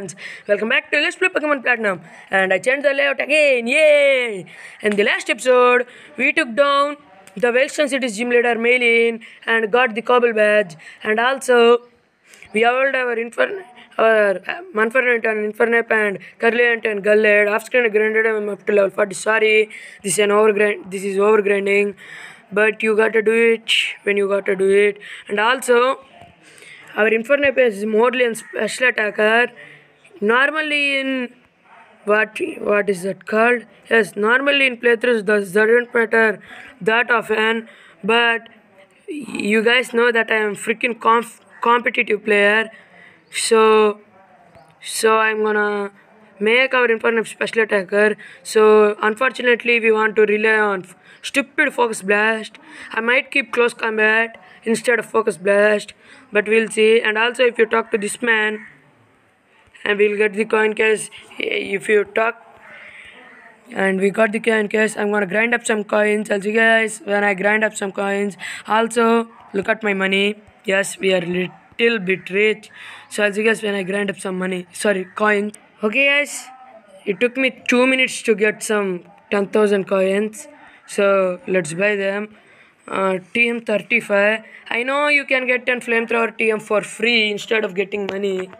friends, welcome back to Let's Play Pokemon Platinum. And I changed the layout again, yay! In the last episode, we took down the Wellstone City's gym leader Maylin and got the Cobble badge. And also, we evolved our Manfernet and Infernap and Curliant and Gulled. Off screen I grinded them up to level 40. Sorry, this is overgrinding. But you gotta do it when you gotta do it. And also, our Infernap is mostly a special attacker. Normally in what is that called? Yes, normally in playthroughs that doesn't matter that often, but you guys know that I am freaking competitive player, so I'm gonna make our Infernap special attacker. So unfortunately we want to rely on stupid focus blast. I might keep close combat instead of focus blast, but we'll see. And also if you talk to this man and we'll get the coin case. If you talk and we got the coin case, I'm gonna grind up some coins. I'll see you guys when I grind up some coins. Also look at my money. Yes, we are little bit rich, so I'll see you guys when I grind up some money, coins. Okay guys, it took me 2 minutes to get some 10,000 coins, so let's buy them. TM35. I know you can get 10 flamethrower TM for free instead of getting money,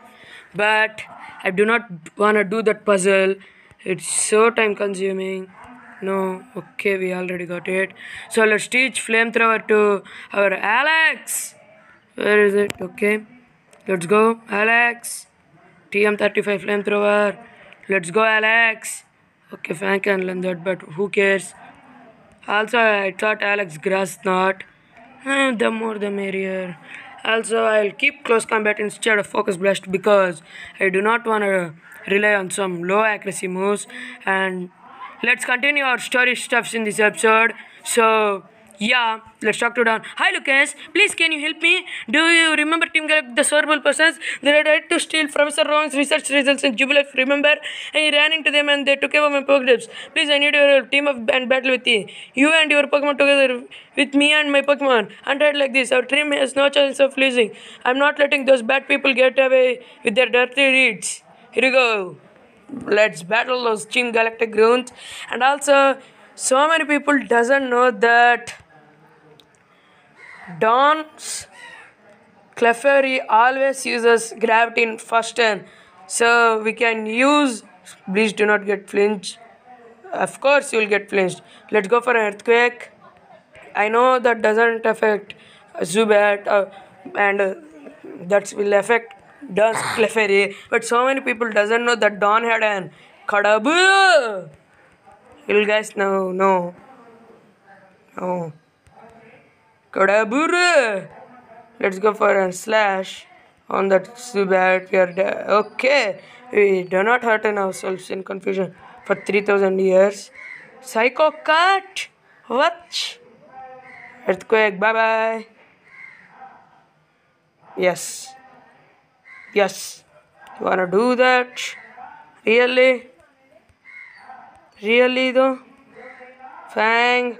but I do not wanna do that puzzle. It's so time consuming. No, okay, we already got it. So let's teach flamethrower to our Alex. Where is it? Okay, let's go, Alex. TM35 flamethrower. Let's go, Alex. Okay, Frank can learn that, but who cares? Also, I thought Alex grass not. The more the merrier. Also, I'll keep close combat instead of focus blast because I do not want to rely on some low accuracy moves. And let's continue our story stuffs in this episode. So yeah, let's talk to Don. Hi Lucas, please can you help me? Do you remember Team Galactic, the Cerebral persons? They tried to steal Professor Rowan's research results in Jubilee, remember? I ran into them and they took away my Pokédex. Please, I need your team up and battle with you. You and your Pokemon together with me and my Pokemon. Untied like this, our team has no chance of losing. I'm not letting those bad people get away with their dirty deeds. Here we go. Let's battle those Team Galactic grunts. And also, so many people doesn't know that Don's Clefairy always uses gravity in first turn, so we can use. Please do not get flinched. Of course you will get flinched. Let's go for an earthquake. I know that doesn't affect Zubat and that will affect Don's Clefairy, but so many people doesn't know that Don had an Kadabu. You guys know, no. Kadabura! Let's go for a slash on that Zubat. We are okay. We do not hurt ourselves in confusion for 3,000 years. Psycho Cut! What? Earthquake, bye bye. Yes. You wanna do that? Really? Really though? Fang?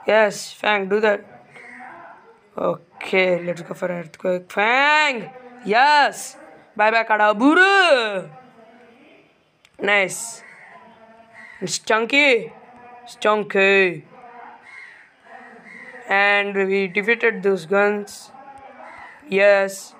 Yes, Fang, do that. Okay, let's go for earthquake. Fang! Yes! Bye bye, Kadaburu! Nice. It's chunky. And we defeated those guns. Yes.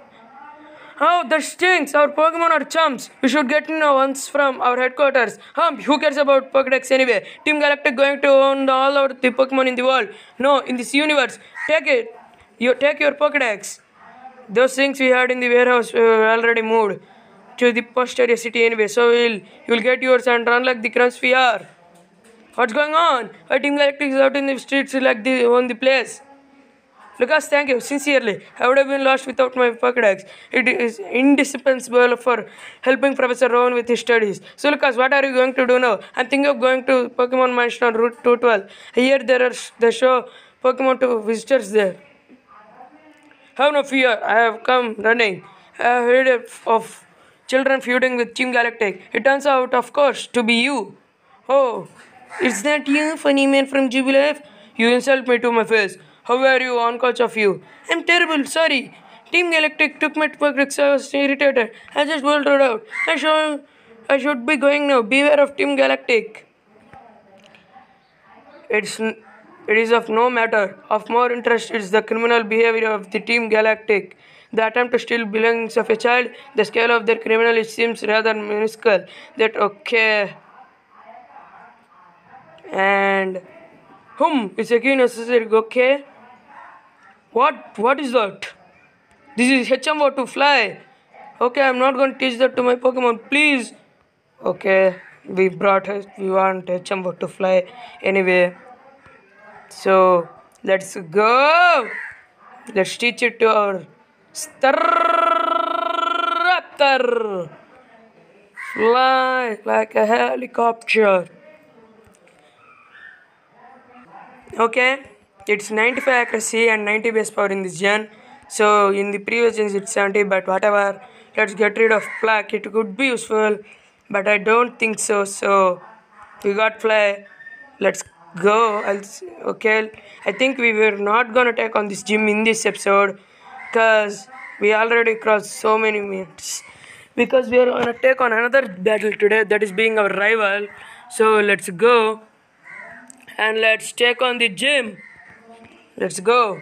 Oh, that stinks! Our Pokemon are chumps. We should get once from our headquarters. Who cares about Pokédex anyway? Team Galactic going to own all of the Pokemon in the world. No, in this universe. Take it. You take your Pokédex. Those things we had in the warehouse already moved to the posterior city anyway. So you'll get yours and run like the crunch we are. What's going on? Our Team Galactic is out in the streets like on the place. Lucas, thank you, sincerely. I would have been lost without my Pokédex. It is indispensable for helping Professor Rowan with his studies. So Lucas, what are you going to do now? I'm thinking of going to Pokemon Mansion on Route 212. I hear they show Pokemon to visitors there. Have no fear, I have come running. I have heard of children feuding with Team Galactic. It turns out, of course, to be you. Oh, is that you, funny man from Jubilee? You insult me to my face. How are you, on coach of you? I'm terrible, sorry. Team Galactic took my Pokedex. I was irritated. I just bolted out. I should be going now. Beware of Team Galactic. It is of no matter. Of more interest is the criminal behavior of the Team Galactic. The attempt to steal belongings of a child, the scale of their criminality seems rather minuscule. That okay. And it's again necessary. Okay. What is that? This is HMO to fly. Okay, I'm not going to teach that to my Pokemon. Please. Okay, we want HMO to fly anyway. So let's go. Let's teach it to our Staraptor. Fly like a helicopter. Okay, it's 95 accuracy and 90 base power in this gen. So in the previous gens it's 70, but whatever. Let's get rid of Plaque. It could be useful, but I don't think so. So we got Fly. Let's go. Okay, I think we were not gonna take on this gym in this episode because we already crossed so many minutes. Because we are gonna take on another battle today, that is being our rival. So let's go and let's take on the gym. Let's go.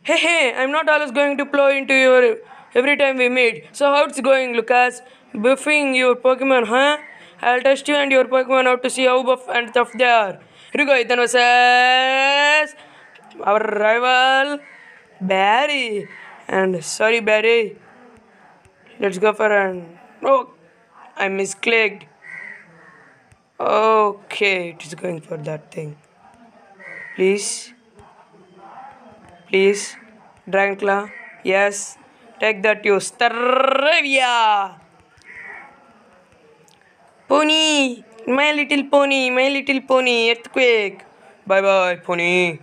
Hey, I'm not always going to plow into your every time we meet. So how's it going, Lucas? Buffing your Pokemon, huh? I'll test you and your Pokemon out to see how buff and tough they are. Here we go, Ethan versus our rival Barry. And sorry, Barry. Let's go for an. Oh, I misclicked. Okay, it is going for that thing. Please, Dragon Claw. Yes, take that, you Staravia. Pony, my little pony, earthquake. Bye bye, pony.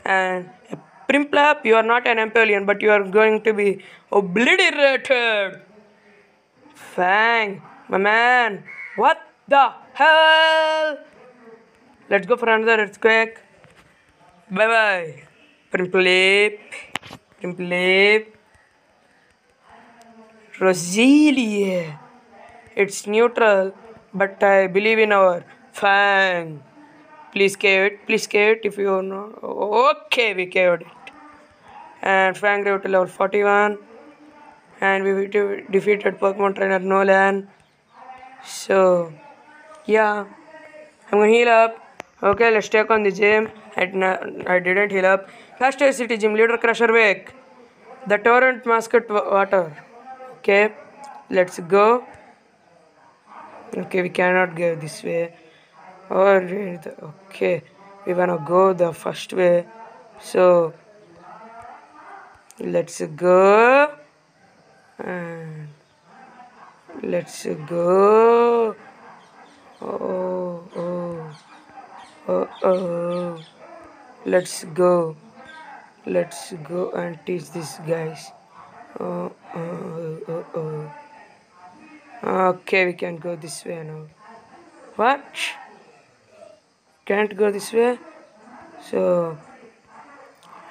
And Primplap, you are not an Empoleon, but you are going to be obliterated. Fang, my man. What the hell? Let's go for another earthquake. Bye bye. Primplap. Roselia. It's neutral, but I believe in our Fang. Please KO it if you know. Okay, we KO'd it. And Fang grew to level 41. And we defeated Pokemon trainer Nolan. So, yeah. I'm gonna heal up. Okay, let's take on the gym. I didn't heal up. Faster City Gym, Leader Crusher Wake. The Torrent Mascot Water. Okay, let's go. Okay, we cannot go this way. Okay, we wanna go the first way. So let's go. And let's go. Oh. Let's go and teach these guys. Okay, we can go this way now. What? Can't go this way? So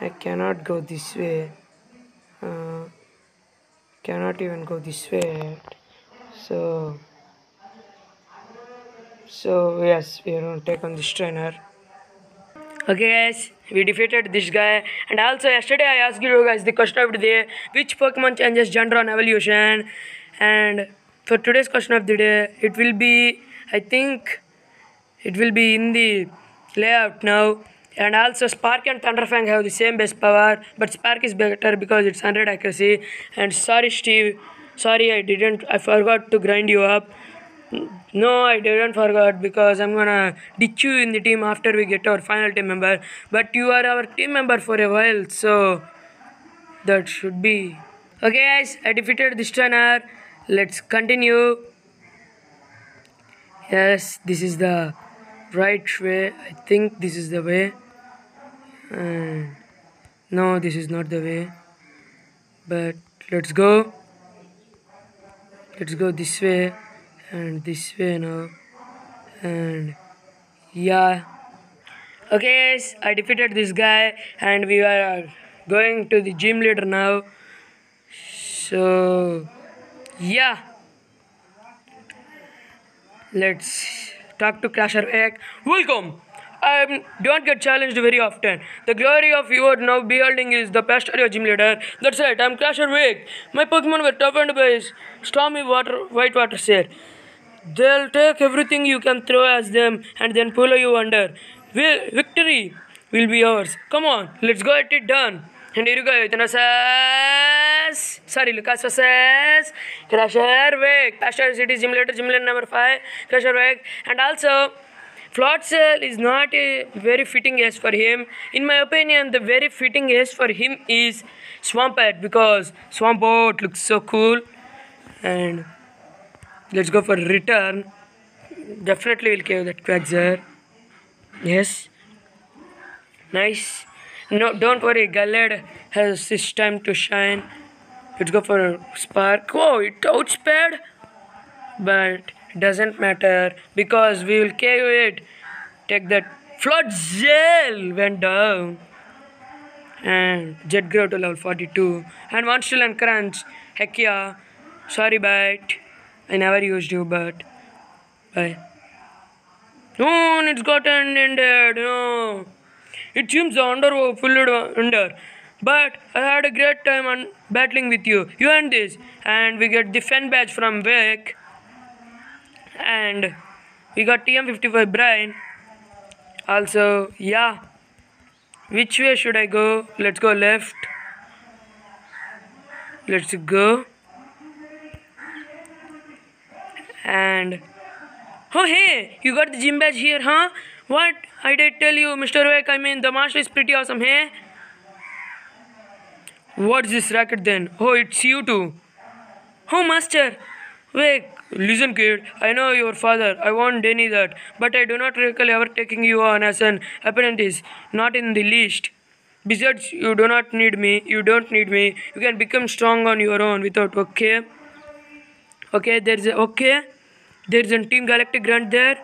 I cannot go this way. Cannot even go this way. So yes, we are going to take on this trainer. Okay guys, we defeated this guy. And also yesterday I asked you guys the question of the day, which Pokemon changes gender on evolution. And for today's question of the day, it will be, I think it will be in the layout now. And also Spark and Thunderfang have the same base power, but Spark is better because it's 100 accuracy. And sorry Steve, sorry I forgot to grind you up. No, I didn't forget, because I'm gonna ditch you in the team after we get our final team member. But you are our team member for a while, so that should be. Okay guys, I defeated this trainer. Let's continue. Yes, this is the right way. I think this is the way. No, this is not the way. But let's go. Let's go this way and this way now. And Yeah. Okay, guys, I defeated this guy, and we are going to the gym leader now. So, yeah, let's talk to Crasher Egg. Welcome. I don't get challenged very often. The glory of your now beholding is the Pastoria gym leader. That's it, I'm Crasher Wake. My Pokemon were toughened by stormy water, white water share. They'll take everything you can throw at them and then pull you under. Victory will be yours. Come on, let's go get it done. And here you go, Lucas says, Crusher Wake, Pastor City Gym Leader number 5, Crusher Wake, and also Floatzel is not a very fitting ace for him. In my opinion, the very fitting ace for him is Swampert because Swampert looks so cool. And let's go for return. Definitely will kill that Quagsire. Yes. Nice. No, don't worry. Gallade has his time to shine. Let's go for Spark. Oh, it outsped. But it doesn't matter because we will KO it. Take that. Floatzel went down. And Jet Grow to level 42. And Monster and Crunch. Heck yeah. Sorry, but I never used you, but bye. No, it's gotten ended. No. It seems the under filled under. But I had a great time on battling with you. You earned this. And we get the fan badge from Beck. And we got TM55 Brian. Also, yeah. Which way should I go? Let's go left. Let's go. And oh hey, you got the gym badge here, huh? What? I did tell you, Mr. Wake, I mean the master is pretty awesome, hey? What's this racket then? Oh, it's you too. Oh, master. Wake, listen kid, I know your father, I won't deny that, but I do not recall ever taking you on as an apprentice, not in the least. Besides, you do not need me, you don't need me, you can become strong on your own without, okay? Okay, there's a Team Galactic Grunt there,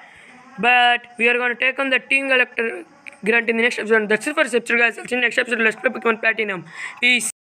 but we are going to take on the Team Galactic Grunt in the next episode. That's it for this episode, guys. I'll see you in the next episode. Let's play Pokemon Platinum. Peace.